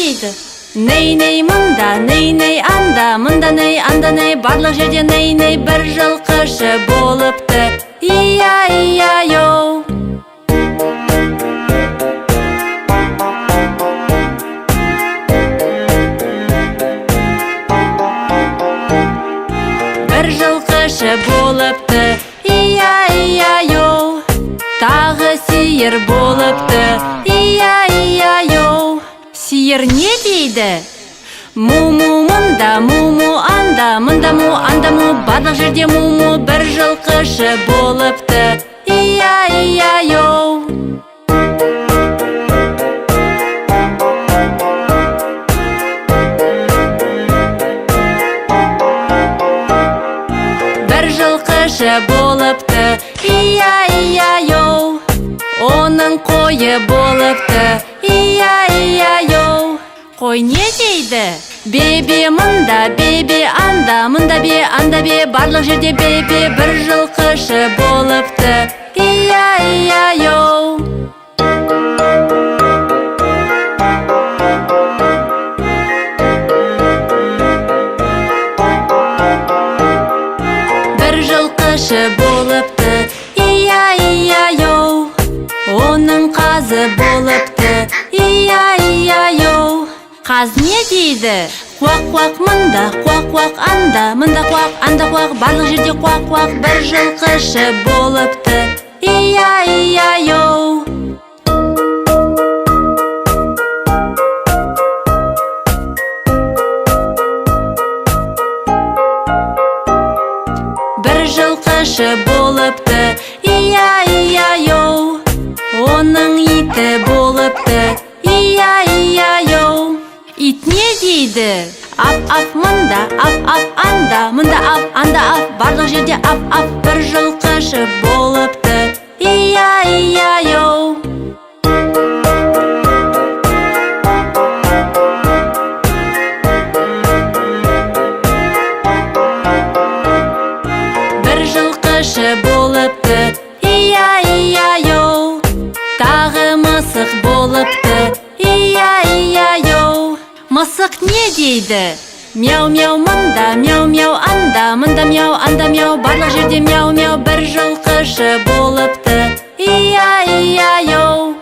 дейді? Ней-ней мұнда, ней-ней анда, мұнда ней, анда ней, барлық жерде ней-ней бір жылқышы болыпты. Ия-ия-йоу. Бір жылқышы болыпты. Ия-ия-йоу. Тағы сиыр болыпты. Ия-ия-йоу. Сиыр не дейді? Му-му мұнда, му-му анда, мұнда му, анда му, барлық жерде му-му бір жылқышы болыпты. Ия-ия-йоу. Бір жылқышы болыпты. Ия-ия-йоу. Оның қойы болыпты. Ия-ия-йоу. Қой не дейді? Бебе мұнда, бебе анда, мұнда бе, анда бе, барлық жерде бебе бір жылқышы болыпты. Ия-ия-йоу. Бір жылқышы болыпты. Ия-ия-йоу. Оның қазы болыпты. Ия-ия-йоу. Қаз не дейді? Қуақ-қуақ мұнда, қуақ-қуақ анда, мұнда қуақ, анда қуақ, барлық жерде қуақ-қуақ бір жылқышы болыпты. Ия-ия-йоу. Бір жылқышы болыпты. Ия-ия-йоу. Оның иті болыпты. Ия-ия-йоу. Ит не дейді? Ап-ап мұнда, ап-ап анда, мұнда ап, анда ап, барлық жерде ап-ап бір жылқышы болыпты. Ия-ия-йоу. Бір жылқышы болыпты. Ия-ия-йоу. Тағы мысық болыпты. Ия-ия-йоу. Мысық не дейді? Мяу-мяу мұнда, мяу-мяу анда, мұнда мяу, анда мяу, барлық жерде мяу-мяу бір жылқышы болыпты. Ия-ия-йоу.